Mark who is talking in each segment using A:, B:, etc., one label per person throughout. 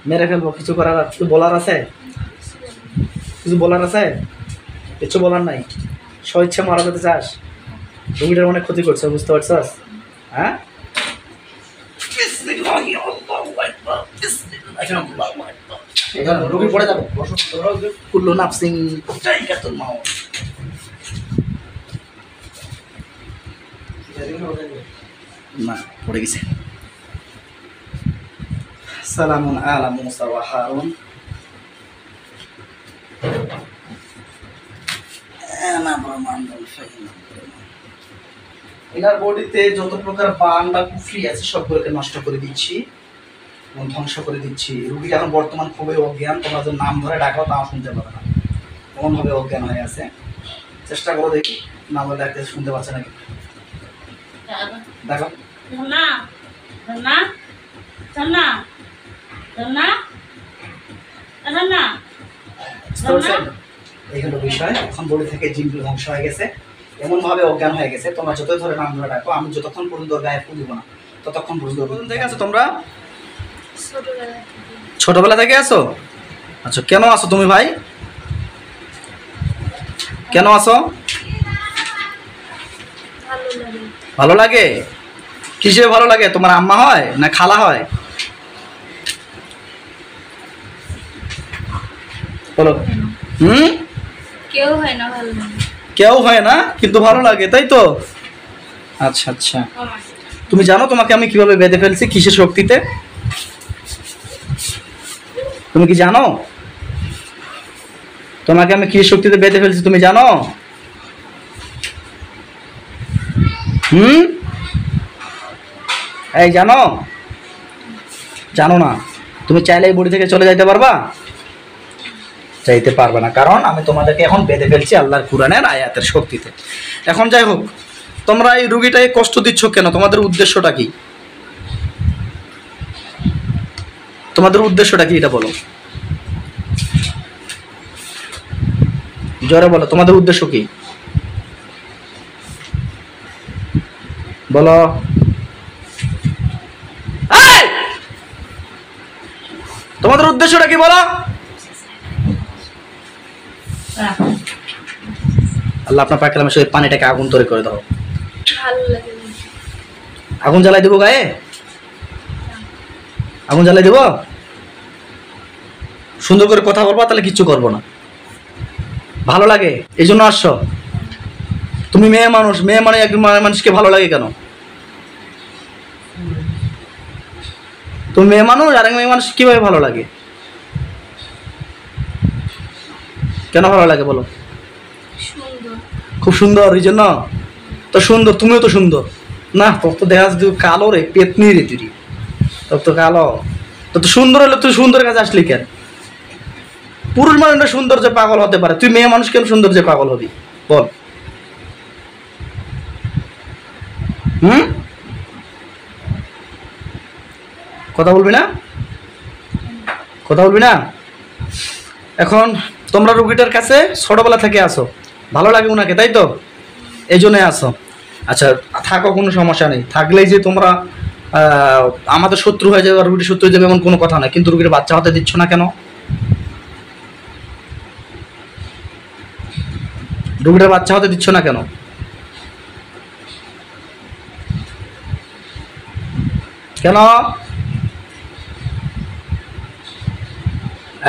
A: মেরে ফেলবো, কিছু করার কিছু বলার আছে? কিছু বলার আছে? কিছু বলার নাই, স্বইচ্ছা মারা যেতে চাস? রুগীটার অনেক ক্ষতি করছে, বুঝতে পারছস? হ্যাঁ, রুগী পড়ে যাবে, কুল্লু নাফসিং না, পড়ে গেছে। সালামুন আলা মুসা ওয়া হারুন। এনার বডিতে যত প্রকার বান বা কুফরি আছে সবগুলোকে নষ্ট করে দিচ্ছি এবং ধ্বংস করে দিচ্ছি। রুগী এখন বর্তমান খুবই অজ্ঞান, তোমরা যে নাম ধরে ডাকাও তাও শুনতে পাবে না, এমনভাবে অজ্ঞান হয়ে আছে। চেষ্টা করো দেখি নাম ধরে ডাকতে শুনতে পাচ্ছে নাকি, দেখো। এই হলো বিষয়। এখন বডি থেকে জিনগুলো ধ্বংস হয়ে গেছে, এমন ভাবে অজ্ঞান হয়ে গেছে। তোমরা যতই ধরে নাম ধরে ডাকো, আমি যতক্ষণ পর্যন্ত গায়ে ফুল দিব না ততক্ষণ পর্যন্ত। ঠিক আছে, তোমরা ছোটবেলা থেকে আছো? আচ্ছা, কেন আছো তুমি ভাই? কেন আছো? ভালো লাগে। কিসে ভালো লাগে? তোমার আম্মা হয় না খালা হয়? বলো।
B: কেউ হয় না, ভালো লাগে।
A: কেউ হয় না, কিন্তু ভালো লাগে, তাই তো? আচ্ছা আচ্ছা, তুমি জানো তোমাকে আমি কিভাবে বেঁধে ফেলছি, কিসের শক্তিতে? তুমি কি জানো তোমাকে আমি কিসের শক্তিতে বেঁধে ফেলছি? তুমি জানো? এই জানো? জানো না? তুমি চাইলে এই বডি থেকে চলে যাইতে পারবা? চাইতে পারবে না, কারণ আমি তোমাদেরকে এখন বেঁধে ফেলছি আল্লাহর কুরআনের আয়াতের শক্তিতে। এখন যাই হোক, তোমরা এই রুগীটাকে কষ্ট দিচ্ছ কেন? তোমাদের উদ্দেশ্যটা কি? তোমাদের উদ্দেশ্যটা কি এটা বলো, জোরে বলো, তোমাদের উদ্দেশ্য কি বলো। তোমাদের উদ্দেশ্যটা কি বলো? আল্লাহ আপনার পাক কালামের সহিত পানিটাকে আগুন তৈরি করে দাও। আগুন জ্বালাই দেবো গায়ে? আগুন জ্বালাই দেবো? সুন্দর করে কথা বলবো, তাহলে কিচ্ছু করবো না। ভালো লাগে এই জন্য আসছো? তুমি মেয়ে মানুষ, মেয়ে মানে একজন মানুষকে ভালো লাগে কেন? তুমি মেয়ে মানুষ, আর এক মেয়ে মানুষ কিভাবে ভালো লাগে? কেন ভালো লাগে বলো? খুব সুন্দর, এই জন্য তো সুন্দর। তুমিও তো সুন্দর না? তোর তো দেখা যাচ্ছে কালো রে, পেতনি রে তুই, তোর তো কালো। তো সুন্দর হলে তুই সুন্দর কাছে আসলি কেন? পুরুষ মানুষটা সৌন্দর্যে পাগল হতে পারে, তুই মেয়ে মানুষ কেন সৌন্দর্যে পাগল হবি বল? কথা বলবি না? কথা বলবি না? এখন তোমরা রুগীটার কাছে ছোটবেলা থেকে আসো, ভালো লাগে ওনাকে, তাই তো? এই জন্যই আসো। আচ্ছা থাকো, কোনো সমস্যা নেই। থাকলেই যে তোমরা আমাদের শত্রু হয়ে যাবে, রুগীর শত্রু হয়ে যাবে এমন কোনো কথা নয়। কিন্তু রুগীর বাচ্চা হতে দিচ্ছ না কেন? রুগীটার বাচ্চা হতে দিচ্ছ না কেন? কেন?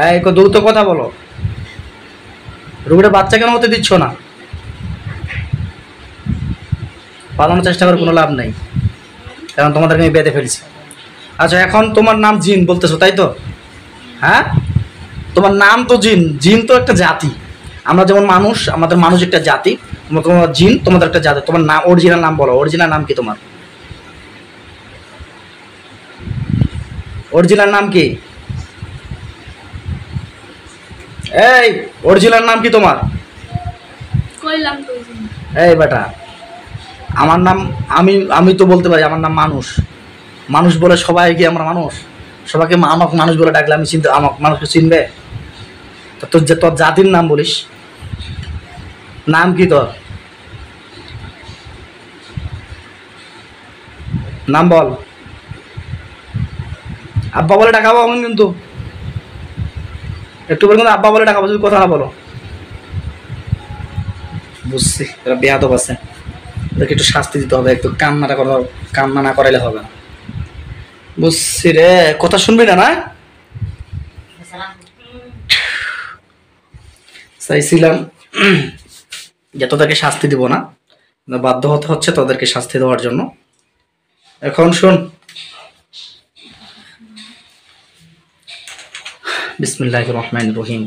A: এই দ্রুত কথা বলো, রুগীটার বাচ্চা কেন হতে দিচ্ছ না? পালানোর চেষ্টা করে কোনো লাভ নেই, কারণ তোমাদেরকে আমি বেঁধে ফেলছি। আচ্ছা এখন তোমার নাম জিন বলতেছো, তাই তো? হ্যাঁ, তোমার নাম তো জিন। জিন তো একটা জাতি, আমরা যেমন মানুষ, আমাদের মানুষ একটা জাতি, তোমার জিন তোমাদের একটা জাতি। তোমার নাম, অরিজিনাল নাম বলো। অরিজিনাল নাম কি তোমার? অরিজিনাল নাম কি? এই অরিজিনাল নাম কি তোমার? এই বেটা, আমার নাম আমি তো বলতে পারি আমার নাম মানুষ। মানুষ বলে সবাই কি আমরা মানুষ? সবাইকে আমাকে মানুষ বলে ডাকলে আমি চিনতে, আমাকে মানুষকে চিনবে? তোর জাতির নাম বলিস, নাম কি তোর? নাম বল। আব্বা বলে ডাকাবো আমি কিন্তু। একটু পরে কিন্তু আব্বা বলে ডাকাবো যদি কথা না বলো। বুঝছি, এরা বেয়াদব আছে, ওদেরকে একটু শাস্তি দিতে হবে, একটু কান্না না করাইলে হবে না। বুঝছি রে, কথা শুনবি না? না চাইছিলাম যে তোদেরকে শাস্তি দিব না, বাধ্য হতে হচ্ছে তোদেরকে শাস্তি দেওয়ার জন্য। এখন শোন, বিসমিল্লাহির রহমানির রহিম।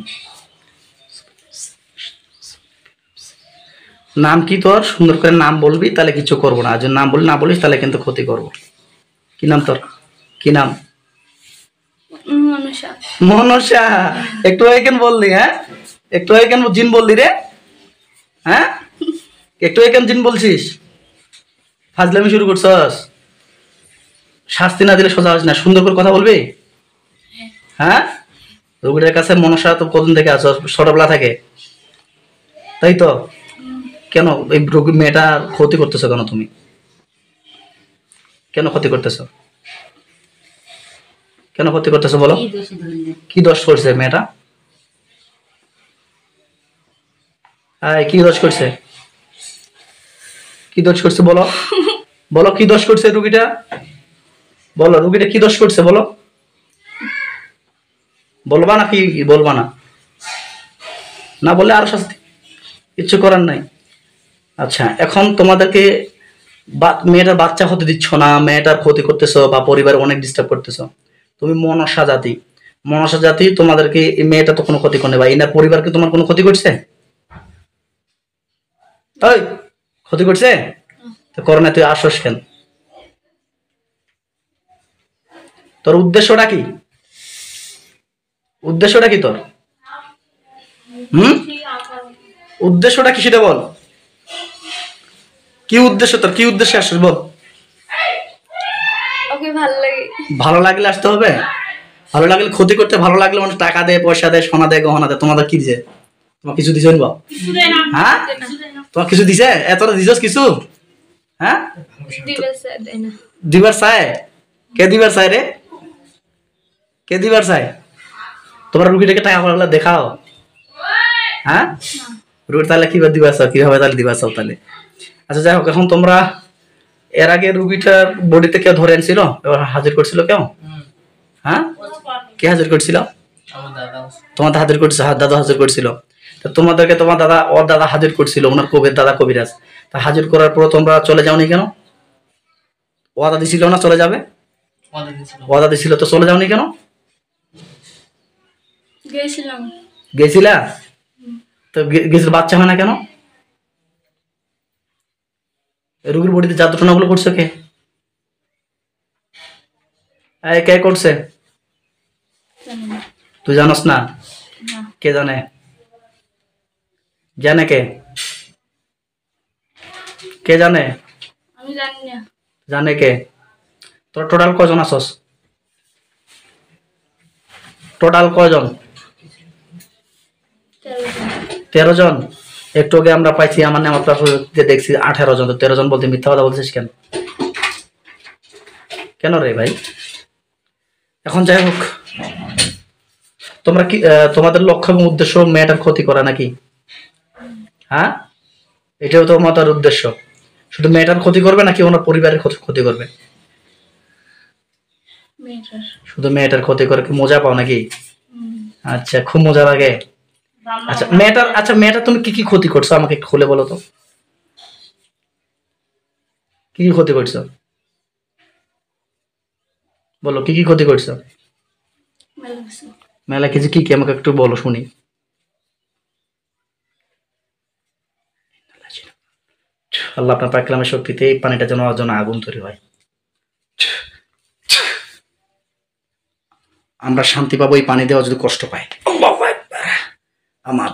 A: নাম কি তোর? সুন্দর করে নাম বলবি, তাহলে কিছু করবো না। আর যদি নাম না বলিস তাহলে কিন্তু ক্ষতি করবো। কি নাম তোর? কি নাম?
B: মনসা।
A: মনসা? একটু আগে কেন বললি? হ্যাঁ, একটু আগে কেন জিন বললি রে? হ্যাঁ, একটু আগে কেন জিন বলছিস? ফাজলামি শুরু করছস। শাস্তি না দিলে সোজা আসিস না, সুন্দর করে কথা বলবি। হ্যাঁ, রোগীদের কাছে মনসা তো কতদিন থেকে আছো? ছোটবেলা থেকে, তাই তো? কেন এই রোগী মেয়েটার ক্ষতি করতেছো কেন তুমি? কেন ক্ষতি করতেছো? কেন ক্ষতি করতেছো বলো? কি দোষ করছে মেয়েটা? কি দোষ করছে? কি দোষ করছে বলো? বলো কি দোষ করছে রুগীটা? বলো রুগীটা কি দোষ করছে বলো? বলবা না কি বলবা না? না বললে আরো শাস্তি, কিচ্ছু করার নাই। আচ্ছা, এখন তোমাদেরকে মেয়েটার বাচ্চা হতে দিচ্ছ না, মেয়েটার ক্ষতি করতেছো বা পরিবারে অনেক ডিস্টার্ব করতেছো। তুমি মনসা জাতি, মনসা জাতি, তোমাদেরকে এই মেয়েটা তো কোনো ক্ষতি করে বা এনার পরিবারকে তোমার কোনো ক্ষতি করছে? ওই ক্ষতি করছে? তো করো না, তুই আসস কেন? তোর উদ্দেশ্যটা কি? উদ্দেশ্যটা কি তোর? উদ্দেশ্যটা কি সেটা বল। কি উদ্দেশ্য তোর? কি উদ্দেশ্যে আসছিস বল?
B: ওকে ভালো লাগে।
A: ভালো লাগলে আসতে হবে? ভালো লাগলে ক্ষতি করতে ভালো লাগলে মানুষ টাকা দেয়, পয়সা দেয়, সোনা দেয়, গহনা দেয়। তোমাদের কি দিছে? তোমার কিছু দিছে বা? হ্যাঁ, তোমার কিছু দিছে? এতটা দিছস কিছু? হ্যাঁ, দিবার চায়? কে দিবার চায় রে? কে দিবার চায়? তোমার রুগীটাকে টাকা পয়সা দেখাও? হ্যাঁ, রুগী তাহলে কিভাবে দিবার চাও? কিভাবে তাহলে দিবার চাও তাহলে? আচ্ছা যাই হোক, এখন তোমরা এর আগে রুগীটার বডিতে কেউ ধরে আনছিল, এবার হাজির করছিল কেউ? হ্যাঁ, কে হাজির করছিল? তোমার হাজির করছে, দাদা হাজির করছিল। তোমাদেরকে তোমার দাদা, ওর দাদা হাজির করছিল, ওনার কবির দাদা কবিরাজ। তা হাজির করার পর তোমরা চলে যাওনি কেন? ওয়াদা দিছিল না চলে যাবে? ওয়াদা দিছিল তো চলে যাওনি কেন?
B: গেছিলাম।
A: গেছিলা তো? গেছিল, বাচ্চা হয় না কেন? রুগীর বডিতে জাদু টোনাগুলো করছে কে? কে করছে? তুই জানোস না? কে জানে? জানে কে? কে জানে?
B: আমি জানি না।
A: জানে কে? তোর টোটাল কজন আসস? টোটাল কজন? 13 জন। একটু আগে আমরা পাইছি, আমার নাম যে দেখছি 18 জন। তো 13 জন বলতে মিথ্যা কথা বলছিস কেন? কেন রে ভাই? এখন যাই হোক, তোমরা কি তোমাদের লক্ষ্য এবং উদ্দেশ্য মেয়েটার ক্ষতি করা নাকি? হ্যাঁ, এটাও তো তোমাদের উদ্দেশ্য। শুধু মেয়েটার ক্ষতি করবে নাকি ওনার পরিবারের ক্ষতি করবে? শুধু মেয়েটার ক্ষতি করে কি মজা পাও নাকি? আচ্ছা, খুব মজা লাগে। আচ্ছা মেয়েটার তুমি কি কি ক্ষতি করছো আমাকে একটু খুলে বলো তো। কি কি ক্ষতি করছো বলো, কি কি ক্ষতি করছো? মেলা কিছু কি কি আমাকে একটু বলো শুনি। আল্লাহ আপনার পাক কালামের শক্তিতে এই পানিটা যেন আগুন তৈরি হয়। আমরা শান্তি পাবো এই পানি দেওয়া যদি কষ্ট পাই। আমার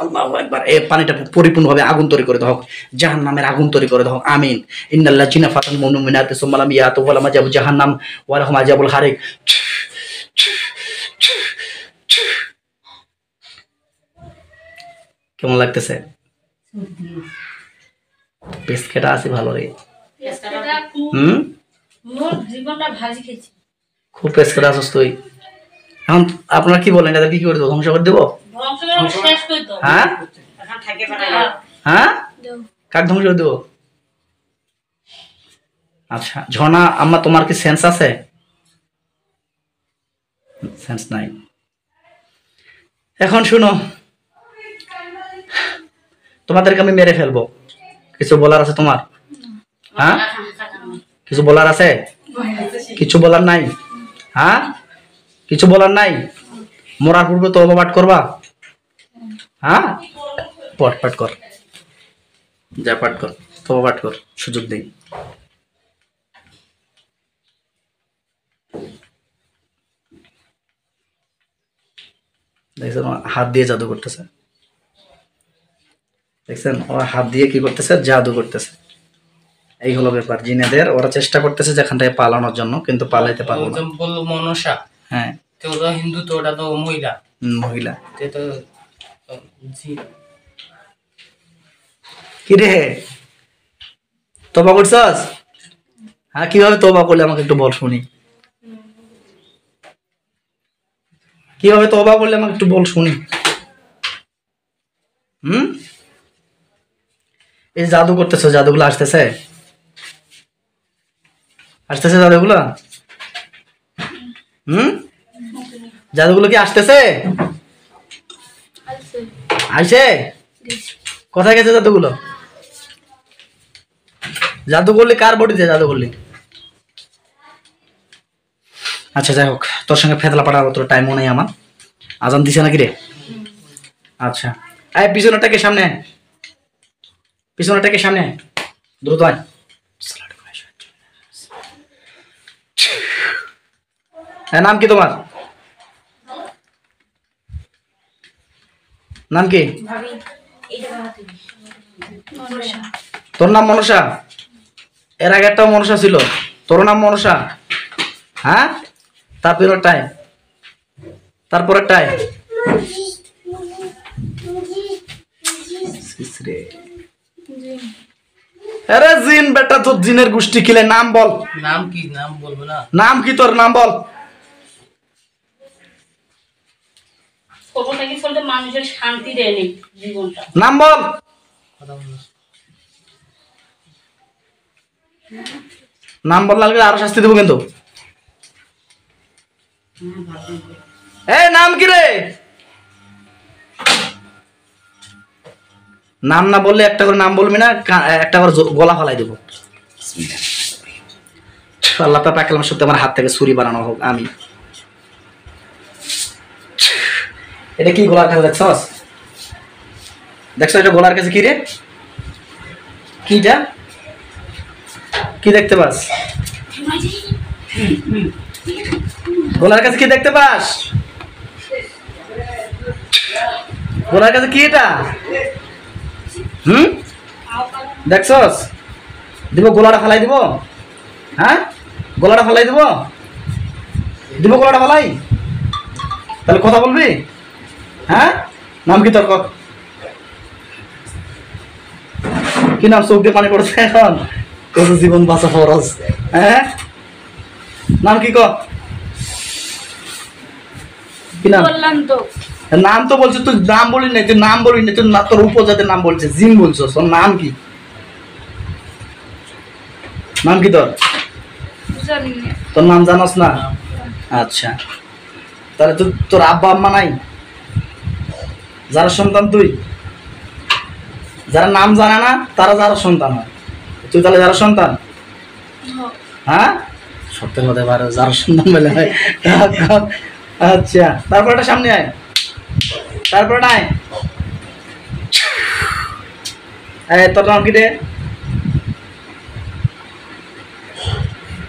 A: আল্লাহু আকবার। এই পানিটা পরিপূর্ণভাবে আগুন তৈরি করে দাও, জাহান্নামের আগুন তৈরি করে দাও। আমিন। ইন্নাল্লাযিনা ফাতান মুমিনাতি সুম্মা লাম ইয়াতু ওয়া লাম আযাবু জাহান্নাম ওয়া লাহুম আযাবুল হারিক। কেমন লাগতেছে? পেস্ট খেটা আছে ভালো রে। খুব পেস্ট খেটা আছিস তুই। এখন আপনারা কি বলেন, এটা কি করে দেবো, ধ্বংস করে দেবো? হ্যাঁ হ্যাঁ, কাক ধ্বংস করে দেবো? আচ্ছা ঝর্ণা আম্মা, তোমার কি সেন্স আছে? সেন্স নাই। এখন শুনো, তোমাদেরকে আমি মেরে ফেলবো, কিছু বলার আছে তোমার? হ্যাঁ, কিছু বলার আছে? কিছু বলার নাই? হ্যাঁ, কিছু বলার নাই? মরার পূর্বে তো পাঠ করবা? হ্যাঁ, পাঠ কর, যা পাঠ কর, তো পাঠ কর, সুযোগ দেই। দেখছেন হাত দিয়ে জাদু করতেছে, দেখছেন ওরা হাত দিয়ে কি করতেছে, জাদু করতেছে। এই হলো ব্যাপার জিনেদের, ওরা চেষ্টা করতেছে যেখান থেকে পালানোর জন্য, কিন্তু পালাইতে পারবো না।
C: বললো মনসা, হ্যাঁ তো ওরা হিন্দু, তো ওটা তো মহিলা,
A: মহিলা
C: তো
A: কি রে তোবা করছস? হ্যাঁ, কিভাবে তোবা করলে আমাকে একটু বল শুনি, কিভাবে তোবা করলে আমাকে একটু বল শুনি। এই জাদু করতেছো, জাদুগুলো আসতেছে, আসতেছে জাদুগুলো? জাদুগুলো কি আসতেছে? আইছে? কোথায় গেছে জাদুগুলো? জাদু করলি কার বডিতে জাদু করলি? আচ্ছা যাই হোক, তোর সঙ্গে ফেতলা পাড়ার অত টাইমও নেই আমার। আজান দিছে নাকি রে? আচ্ছা এই পিছনেরটাকে সামনে, পিছনেরটাকে সামনে, দ্রুত আয়। নাম কি তোমার? নাম কি? তোর নাম মনসা? এর আগে একটা মনসা ছিল, তোর নাম মনসা? হ্যাঁ, তারপরেরটাই, তারপরেরটাই আরে জিন বেটা, তোর জিনের গোষ্ঠী কিলে, নাম বল।
C: নাম কি? নাম বলবো না?
A: নাম কি তোর? নাম বল।
B: মানুষের শান্তি দেয়নি জীবনটা।
A: নাম বল। নাম বল, লাগলে আরো শাস্তি দেবো কিন্তু। এই নাম কি রে? নাম না বললে একটা করে নাম বলবি না, একটা করে গলা ফালাই দেবো। আল্লাহ পাক কালাম সত্যি আমার হাত থেকে ছুরি বানানো হোক। আমি এটা কি গলার কাছে দেখছস? দেখছো এটা গলার কাছে কি রে? কিটা কি দেখতে পাস? গলার কাছে কি দেখতে পাস? গলার কাছে কি এটা? দেখছস? দিব গোলাটা ফালাই দিব? হ্যাঁ, গোলাটা ফালাই দিব? দিব গোলাটা ফালাই? তাহলে কথা বলবি? হ্যাঁ, নাম কি তোর? কি নাম? চোখ দিয়ে পানি পড়ছে এখন, তোর জীবন বাঁচা ফরজ। হ্যাঁ, নাম কি ক? কি নাম?
B: বললাম তো,
A: নাম তো বলছিস, তুই নাম বলি নাই, তুই নাম বলি নাই, তুই না তোর উপজাতির নাম বলছিস, জিন বলছিস। তোর নাম কি? নাম কি তোর?
B: জানি না।
A: তোর নাম জানাস না? আচ্ছা, তাহলে তোর আব্বা আম্মা নাই? যারা সন্তান তুই, যারা নাম জানে না তারা যারা সন্তান হয়, তুই তাহলে যারা সন্তান? হ্যাঁ, সত্যি কথা পারে, যারা সন্তান বলে হয়। আচ্ছা, তারপর একটা সামনে আয়, তারপরে নাই। তোর নাম কি রে?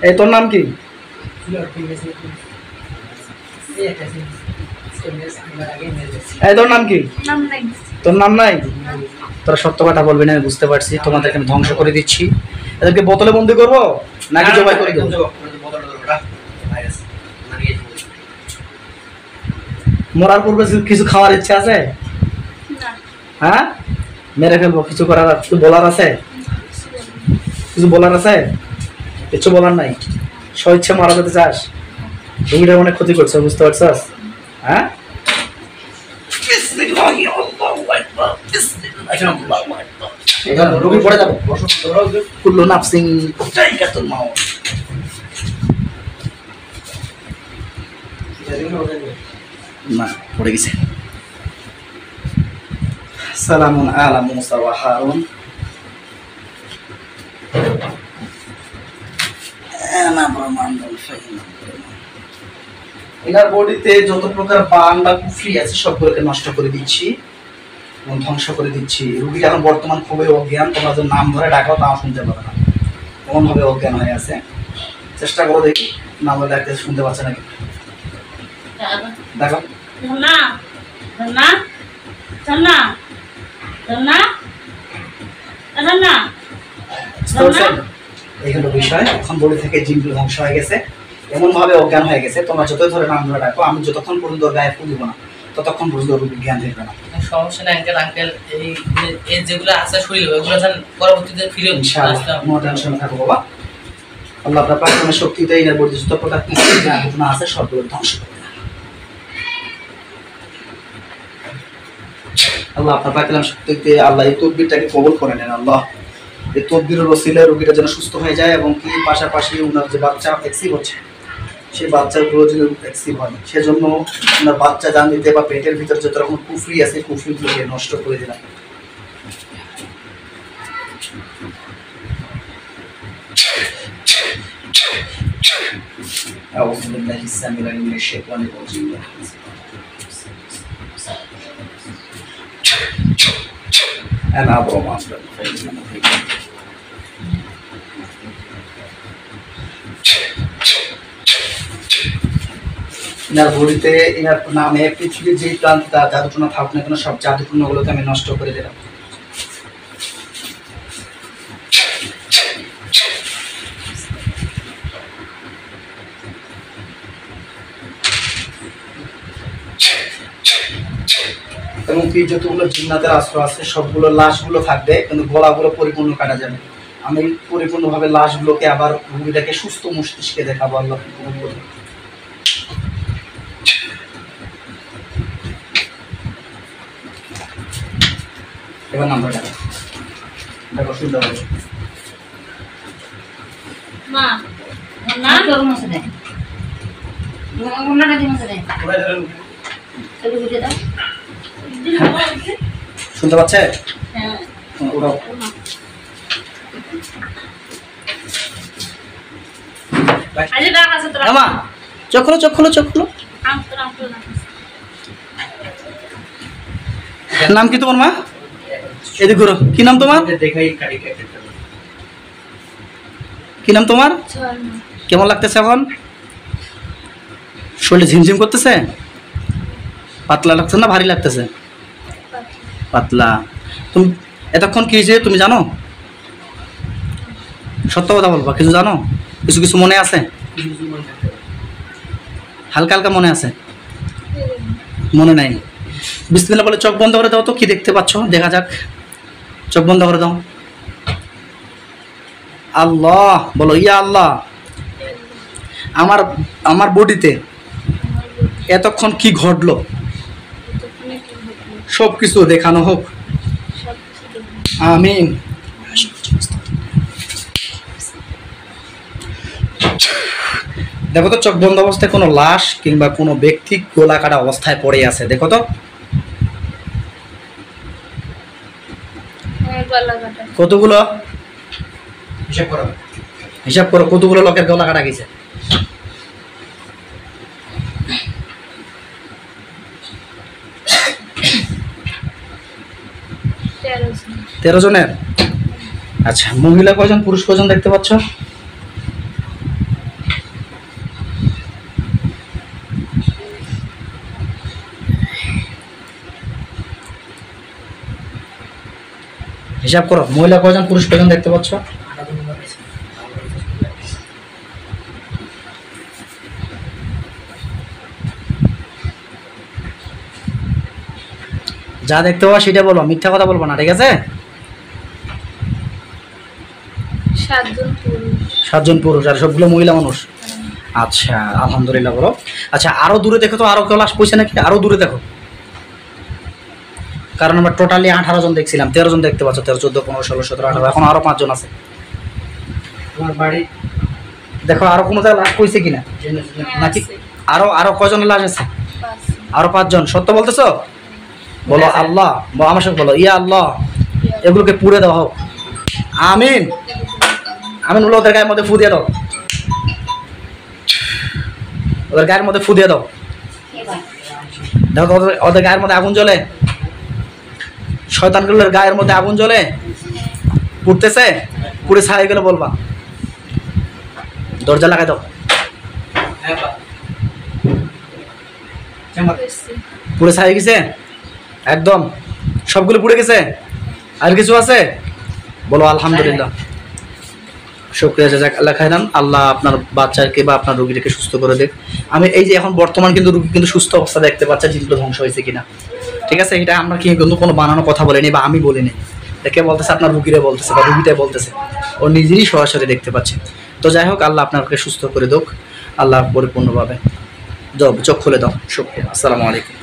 A: এই তোর নাম কি? এই তোর নাম কি?
B: নাম নাই।
A: তোর নাম নাই? তোরা সত্য কথা বলবি না, আমি বুঝতে পারছি। তোমাদেরকে আমি ধ্বংস করে দিচ্ছি। এদেরকে বোতলে বন্দি করবো নাকি জবাই করে দেবো? মরার পূর্বে কিছু খাওয়ার ইচ্ছা আছে?
B: না।
A: হ্যাঁ, মেরে ফেলবো। কিছু করার, কিছু বলার আছে? কিছু বলার আছে? কিছু বলার নাই? স্বইচ্ছে মারা যেতে চাস? রুগীটা অনেক ক্ষতি করছে, বুঝতে পারছস? হ্যাঁ এখানে রোগী পড়ে যাবে কুল্লু নাফসিং জাইকাতুল মাউত না পড়ে গেছে সালামুন আলা মুসা ওয়া হারুন এনার বডিতে যত প্রকার বান বা কুফরি আছে সবগুলোকে নষ্ট করে দিচ্ছি এবং ধ্বংস করে দিচ্ছি। রুগী এখন বর্তমান খুবই অজ্ঞান, তোমরা যে নাম ধরে ডাকাও তাও শুনতে পাবে না, এমনভাবে অজ্ঞান হয়ে আছে। চেষ্টা করো দেখি নাম ধরে ডাকতে শুনতে পাচ্ছে নাকি দেখো।
B: না না না না না
A: এই হলো বিষয়। এখন বডি থেকে জিনগুলো ধ্বংস হয়ে গেছে, এমন ভাবে অজ্ঞান হয়ে গেছে। তোমরা যতই ধরে নাম ধরে ডাকো, আমি যতক্ষণ পর্যন্ত গায়ে ফুল দিব না ততক্ষণ পর্যন্ত রোগী জ্ঞান থাকবে না।
C: সমস্যা নেই আঙ্কেল। আঙ্কেল এই যেগুলো আছে শরীরে ওগুলো যেন পরবর্তীতে ফিরে
A: ইনশাআল্লাহ নো টেনশন থাকো বাবা। আল্লাহ তাআলা প্রার্থনা শক্তিতে এর বডি যত প্রকার কিছু না আছে সবগুলো ধ্বংস করে দেন। আল্লাহ আপনার পাকেলাম শক্তিতে আল্লাহ এই তদবিরটাকে কবুল করে নেন। আল্লাহ এই তদবিরের ওসিলায় রোগীটা যেন সুস্থ হয়ে যায় এবং কি পাশাপাশি ওনার যে বাচ্চা এক্সিভ হচ্ছে সেই বাচ্চাগুলো যেন এক্সিভ হয়, সেজন্য ওনার বাচ্চা জান দিতে বা পেটের ভিতরে যত রকম কুফরি আছে কুফরিগুলোকে নষ্ট করে দিলাম। أعوذ بالله السميع العليم من الشيطان الرجيم. أنا أبرم أصلا ইনার বডিতে ইনার নামে পৃথিবীর যে প্রান্তে জাদুটনা থাকুক না কেন সব জাদুটনাগুলোকে আমি নষ্ট করে দিলাম। এবং কি যতগুলো জিন্নাতের আশ্রয় আছে সবগুলো লাশগুলো থাকবে, কিন্তু গলাগুলো পরিপূর্ণ কাটা যাবে। আমি পরিপূর্ণভাবে লাশগুলোকে আবার রোগীটাকে সুস্থ মস্তিষ্কে দেখাবো। আল্লাহ এবার নাম্বার দেখো দেখো শুনতে হবে
B: মা না
D: তোর মশে দে ওনাটা দিমছে দে একটু বুঝে দাও
A: শুনতে পাচ্ছে?
B: হ্যাঁ
A: ওরা
B: আজে ডাক আছে তোরা
A: আমা চোখ খোলো চোখ খোলো চোখ খোলো।
B: আম তোরা আম তোরা
A: নাম কি তোমার মা? এদিকে ঘুরো। কি নাম তোমার? কি নাম তোমার? কেমন লাগতেছে এখন? শরীরে ঝিমঝিম করতেছে? পাতলা লাগছে না ভারী লাগতেছে? পাতলা। তুমি এতক্ষণ কি হয়েছে তুমি জানো? সত্য কথা বলবা, কিছু জানো? কিছু কিছু মনে আছে? হালকা হালকা মনে আছে, মনে নাই। বিসমিল্লাহ বলে চোখ বন্ধ করে দাও তো, কি দেখতে পাচ্ছ দেখা যাক। চোখ বন্ধ করে দাও। আল্লাহ বলো, ইয়া আল্লাহ আমার আমার বডিতে এতক্ষণ কি ঘটলো সব কিছু দেখানো হোক, আমিন। দেখো তো চোখ বন্ধ অবস্থায় কোনো লাশ কিংবা কোনো ব্যক্তি গোলা কাটা অবস্থায় পড়ে আছে, দেখো তো। কতগুলো হিসাব করো কতগুলো লোকের গলা কাটা গেছে? 13 জনের। আচ্ছা, মহিলা কয়জন পুরুষ কয়জন দেখতে পাচ্ছ? হিসাব করো মহিলা কয়জন পুরুষ কয়জন দেখতে পাচ্ছ? যা দেখতে পাবো সেটা বলো, মিথ্যা কথা বলবো না, ঠিক আছে?
B: 7 জন পুরুষ।
A: 7 জন পুরুষ আর সবগুলো মহিলা মানুষ। আচ্ছা আলহামদুলিল্লাহ বলো। আচ্ছা আরো দূরে দেখো তো, আরো কেউ লাশ পড়ছে নাকি? আরো দূরে দেখো, কারণ আমরা টোটালি 18 জন দেখছিলাম, 13 জন দেখতে পাচ্ছ, 13, 14, 15, 16, 17, 18, এখন আরো 5 জন আছে।
C: তোমার বাড়ি
A: দেখো আরো কোনো জায়গায় লাশ পড়ছে কিনা, নাকি আরো আরো কয়জনের লাশ আছে? আরো 5 জন। সত্য বলতেছো? বলো আল্লাহ, আমার সাথে বলো ইয়া আল্লাহ, এগুলোকে পুড়ে দেওয়া হোক। আমিন আমিন বলো। ওদের গায়ের মধ্যে ফু দিয়ে দাও, ওদের গায়ের মধ্যে ফু দিয়ে দাও। দেখো ওদের গায়ের মধ্যে আগুন জ্বলে, শয়তানগুলোর গায়ের মধ্যে আগুন জ্বলে, পুড়তেছে, পুড়ে ছাই গেলে বলবা। দরজা লাগাই দাও।
C: হ্যাঁ বা
A: পুড়ে ছাই গেছে একদম, সবগুলো পুড়ে গেছে। আর কিছু আছে? বলো আলহামদুলিল্লাহ, শুকরিয়া জাযাক আল্লাহ খাইরান। আল্লাহ আপনার বাচ্চাকে বা আপনার রোগীটাকে সুস্থ করে দেখ। আমি এই যে এখন বর্তমান কিন্তু রোগী কিন্তু সুস্থ অবস্থা দেখতে পাচ্ছে, জিনিসগুলো ধ্বংস হয়েছে কিনা, ঠিক আছে? এটা আমরা কিন্তু কোনো বানানো কথা বলিনি বা আমি বলিনি, কে বলতেছে? আপনার রুগীরা বলতেছে বা রুগীটাই বলতেছে, ও নিজেরই সরাসরি দেখতে পাচ্ছে। তো যাই হোক, আল্লাহ আপনাকে সুস্থ করে দেখ, আল্লাহ পরিপূর্ণভাবে। যাও চোখ খুলে দাও। শুকরিয়া, আসসালামু আলাইকুম।